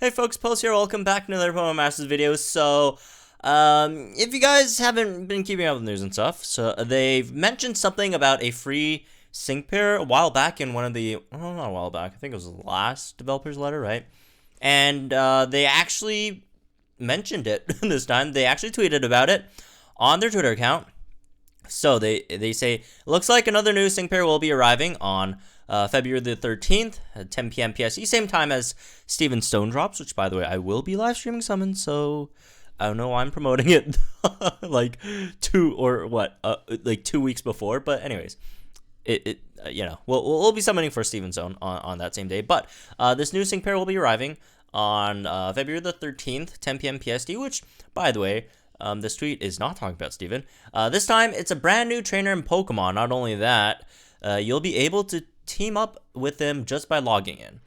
Hey folks, Post here, welcome back to another Pokemon Masters video. If you guys haven't been keeping up with the news and stuff, so they've mentioned something about a free sync pair a while back in one of the, oh, not a while back, I think it was the last developer's letter, right? And they actually mentioned it this time. They actually tweeted about it on their Twitter account. So they say, looks like another new sync pair will be arriving on February the 13th at 10 p.m. PST, same time as Steven Stone drops, which, by the way, I will be live streaming Summon, so I don't know why I'm promoting it like 2 weeks before, but anyways, we'll be summoning for Steven Stone on that same day, but this new sync pair will be arriving on February the 13th, 10 p.m. PST, which, by the way, this tweet is not talking about Steven. This time, it's a brand new trainer in Pokemon. Not only that, you'll be able to team up with him just by logging in.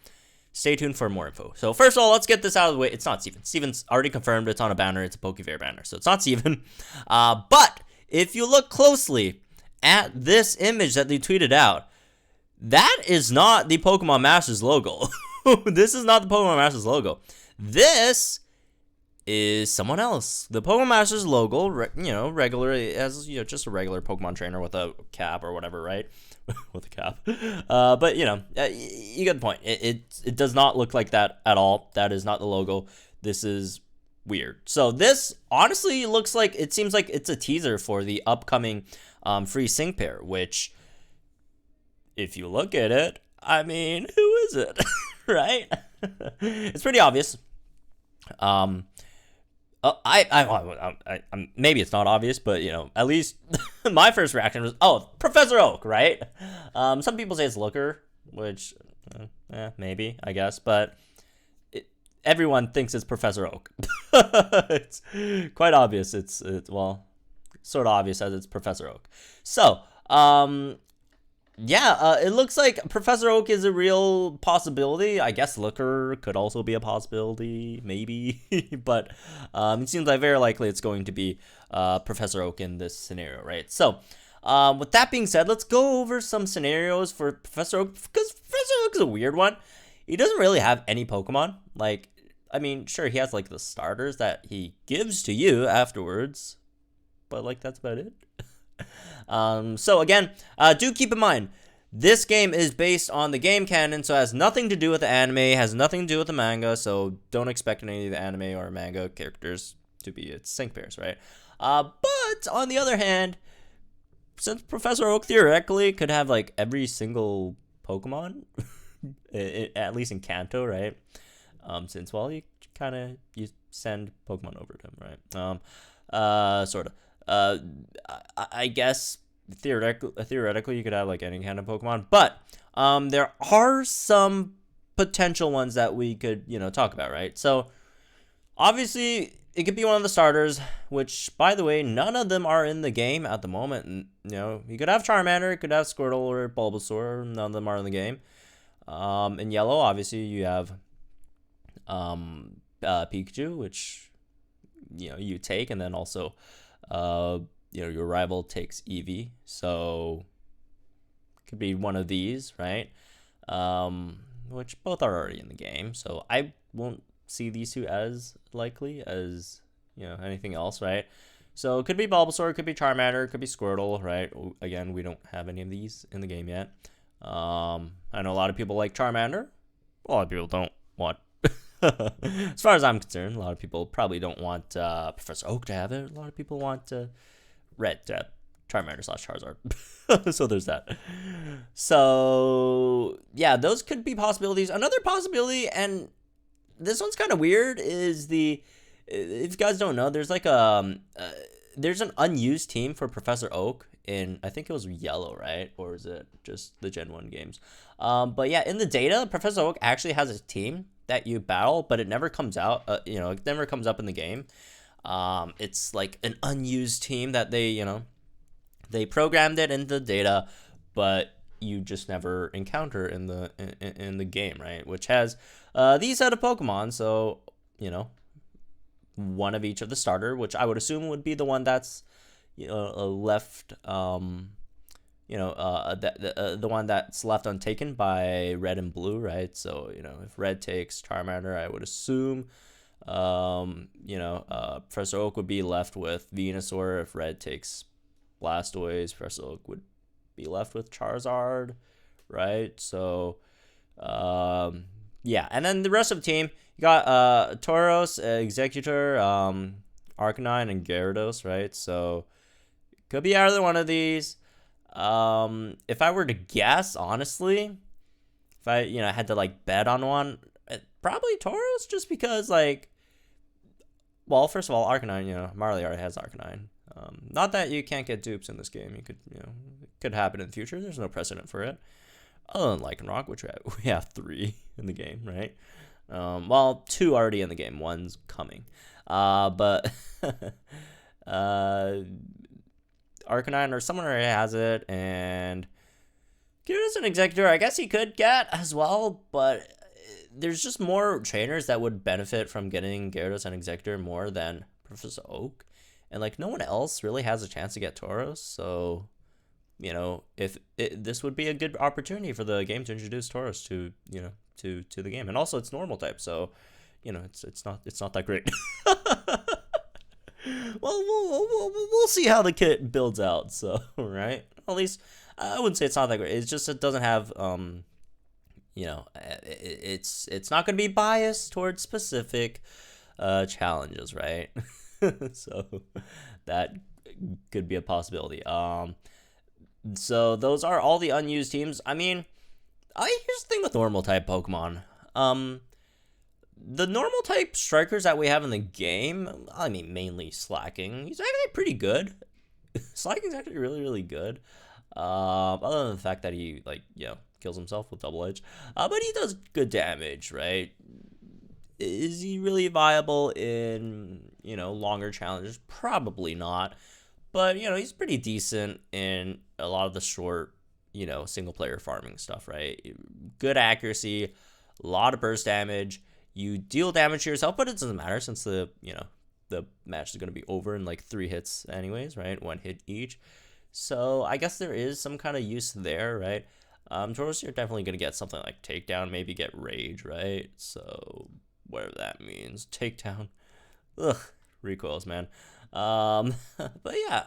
Stay tuned for more info. So first of all, let's get this out of the way. It's not Steven. Steven's already confirmed. It's on a banner. It's a Pokefair banner. So it's not Steven. But if you look closely at this image that they tweeted out, that is not the Pokemon Masters logo. This is not the Pokemon Masters logo. This is someone else. The Pokemon Masters logo, regular, as just a regular Pokemon trainer with a cap or whatever, right? With a cap. But you get the point. It does not look like that at all. That is not the logo. This is weird. So this honestly looks like, it seems like it's a teaser for the upcoming free sync pair, which, if you look at it, I mean, who is it? Right? It's pretty obvious. Maybe it's not obvious, but at least my first reaction was, oh, Professor Oak, right? Some people say it's Looker, which, maybe, I guess, but everyone thinks it's Professor Oak. It's quite obvious. It's sort of obvious as it's Professor Oak. So, it looks like Professor Oak is a real possibility. I guess Looker could also be a possibility, maybe. But it seems like very likely it's going to be Professor Oak in this scenario, right? So, with that being said, let's go over some scenarios for Professor Oak, because Professor Oak is a weird one. He doesn't really have any Pokemon. Like, I mean, sure, he has, like, the starters that he gives to you afterwards, but, like, that's about it. So again, do keep in mind, this game is based on the game canon, so it has nothing to do with the anime, has nothing to do with the manga, so don't expect any of the anime or manga characters to be its sync pairs, right? But on the other hand, since Professor Oak theoretically could have like every single Pokemon, at least in Kanto, right? Since, well, you send Pokemon over to him, right? Sort of. I guess theoretically you could have like any kind of Pokemon, but there are some potential ones that we could talk about, right? So obviously it could be one of the starters, which, by the way, none of them are in the game at the moment. And, you could have Charmander, you could have Squirtle or Bulbasaur. None of them are in the game. In yellow, obviously you have Pikachu, which you take, and then also your rival takes Eevee, so could be one of these, right? Which both are already in the game, so I won't see these two as likely as anything else, right? So it could be Bulbasaur, it could be Charmander, it could be Squirtle, right? Again, we don't have any of these in the game yet. I know a lot of people like Charmander. A lot of people don't want. As far as I'm concerned, a lot of people probably don't want Professor Oak to have it. A lot of people want Red to have Charmander / Charizard. So there's that. So yeah, those could be possibilities. Another possibility, and this one's kind of weird, is if you guys don't know, there's like there's an unused team for Professor Oak in, I think it was yellow, right? Or is it just the Gen 1 games? But yeah, in the data, Professor Oak actually has a team that you battle, but it never comes out, it never comes up in the game. It's like an unused team that they programmed it into the data, but you just never encounter in the game, right? Which has these set of Pokemon, so one of each of the starter, which I would assume would be the one that's left the one that's left untaken by red and blue, right? So, if red takes Charmander, I would assume, Professor Oak would be left with Venusaur. If red takes Blastoise, Professor Oak would be left with Charizard, right? So, yeah. And then the rest of the team, you got Tauros, Executor, Arcanine, and Gyarados, right? So, could be either one of these. If I were to guess, honestly, if I had to like bet on one, probably Tauros, just because well, first of all, Arcanine, Marley already has Arcanine. Not that you can't get dupes in this game. You could, it could happen in the future. There's no precedent for it. Other than Lycanroc, which we have 3 in the game, right? Well, 2 already in the game. 1's coming. But Arcanine or someone already has it, and Gyarados an Executor, I guess he could get as well, but there's just more trainers that would benefit from getting Gyarados and Executor more than Professor Oak, and no one else really has a chance to get Tauros. So, if this would be a good opportunity for the game to introduce Tauros to the game, and also it's normal type, so it's not that great. Well, we'll see how the kit builds out. So, right? At least I wouldn't say it's not that great. It's just it doesn't have it's not going to be biased towards specific challenges, right? So that could be a possibility. So those are all the unused teams. I mean, here's the thing with normal type Pokemon. The normal type strikers that we have in the game, I mean, mainly Slacking, he's actually pretty good. Slacking's actually really, really good. Other than the fact that he, kills himself with Double Edge. But he does good damage, right? Is he really viable in, longer challenges? Probably not. But, he's pretty decent in a lot of the short, single-player farming stuff, right? Good accuracy, a lot of burst damage. You deal damage to yourself, but it doesn't matter since the match is going to be over in 3 hits anyways, right? 1 hit each. So I guess there is some kind of use there, right? Tauros, you're definitely going to get something like Takedown, maybe get Rage, right? So whatever that means. Takedown. Ugh, recoils, man. But yeah,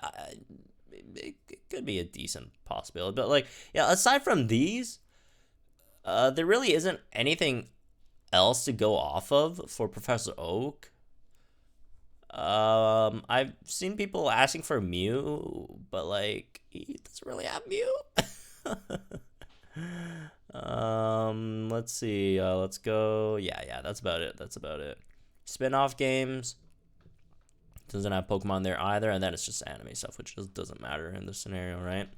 it could be a decent possibility. But aside from these, there really isn't anything else to go off of for Professor Oak. I've seen people asking for Mew, but he doesn't really have Mew. Let's see. Let's go. Yeah, that's about it. Spin-off games doesn't have Pokemon there either, and then it's just anime stuff, which just doesn't matter in this scenario, right?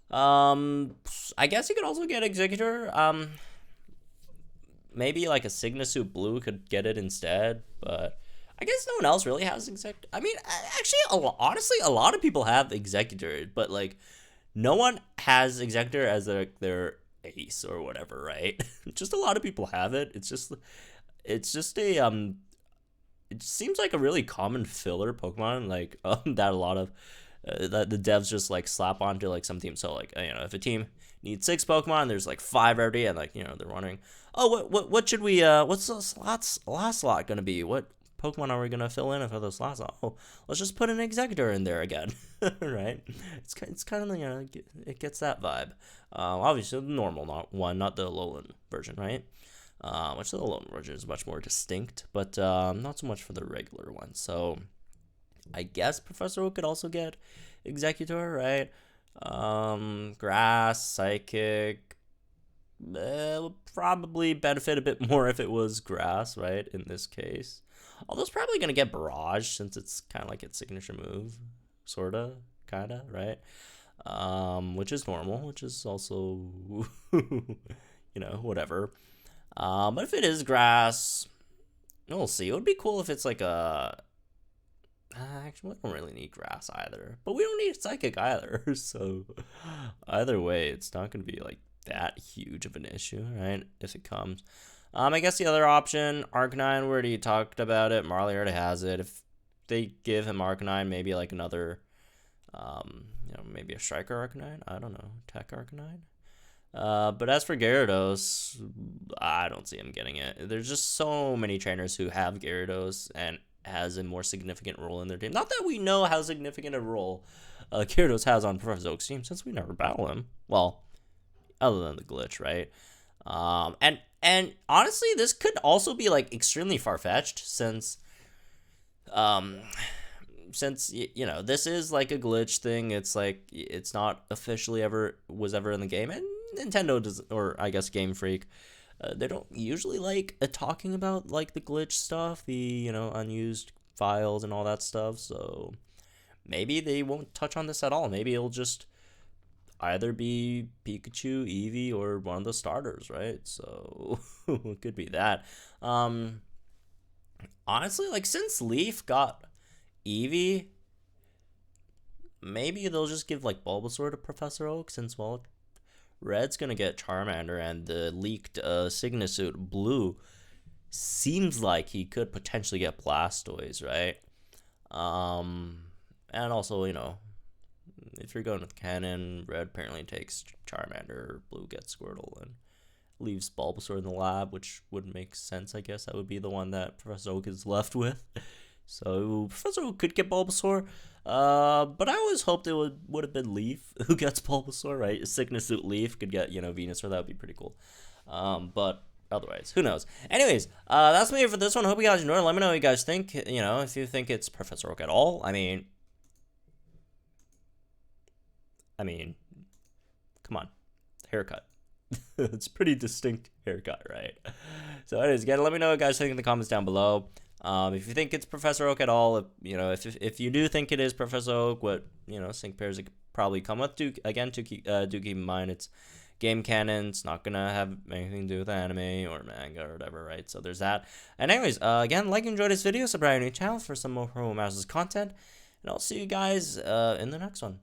I guess you could also get Executor. Maybe a Signasuit Blue could get it instead, but I guess no one else really has Executor. I mean, actually, honestly, a lot of people have Executor, but no one has Executor as their ace or whatever, right? Just a lot of people have it. It's just a it seems like a really common filler Pokemon, that a lot of that the devs just slap onto some teams. So if a team needs 6 Pokemon, there's 5 already, and they're wondering, oh, what should we what's the last slot gonna be? What Pokemon are we gonna fill in for those slots? Oh, let's just put an Executor in there again, right? It's kind of it gets that vibe. Obviously the normal not the Alolan version, right? Which the Alolan version is much more distinct, but not so much for the regular one. So I guess Professor Oak could also get Executor, right? Grass, Psychic, would probably benefit a bit more if it was Grass, right? In this case, although it's probably gonna get Barrage since it's kind of its signature move, sorta, kinda, right? Which is normal, which is also, whatever. But if it is Grass, we'll see. It would be cool if it's actually, we don't really need Grass either, but we don't need Psychic either. So either way, it's not going to be that huge of an issue, right? If it comes. I guess the other option, Arcanine, we already talked about it. Marley already has it. If they give him Arcanine, maybe another Maybe a Striker Arcanine. I don't know, Tech Arcanine. But as for Gyarados, I don't see him getting it. There's just so many trainers who have Gyarados and has a more significant role in their team. Not that we know how significant a role Gyarados has on Professor Oak's team, since we never battle him. Well, other than the glitch, right? And honestly, this could also be like extremely far fetched, since this is like a glitch thing. It's like it's not officially ever in the game, and Nintendo does, or I guess Game Freak, they don't usually like talking about like the glitch stuff, the unused files and all that stuff. So maybe they won't touch on this at all. Maybe it'll just either be Pikachu, Eevee, or one of the starters, right? So it could be that. Honestly, like, since Leaf got Eevee, maybe they'll just give like Bulbasaur to Professor Oak, since, well, Red's gonna get Charmander, and the leaked Signasuit Blue seems like he could potentially get Blastoise, right? And also, if you're going with canon, Red apparently takes Charmander, Blue gets Squirtle, and leaves Bulbasaur in the lab, which would make sense, I guess. That would be the one that Professor Oak is left with. So Professor Oak could get Bulbasaur, but I always hoped it would have been Leaf who gets Bulbasaur, right? Signasuit Leaf could get, Venusaur. That would be pretty cool. But otherwise, who knows? Anyways, that's me for this one. Hope you guys enjoyed. Let me know what you guys think. If you think it's Professor Oak at all. I mean, come on, haircut. It's a pretty distinct haircut, right? So anyways, again, let me know what you guys think in the comments down below. If you think it's Professor Oak at all, if you do think it is Professor Oak, what sync pairs it could probably come with. Do keep in mind it's game canon. It's not gonna have anything to do with anime or manga or whatever, right? So there's that. And anyways, again, like and enjoy this video, subscribe to the channel for some more Promo Masters content, and I'll see you guys in the next one.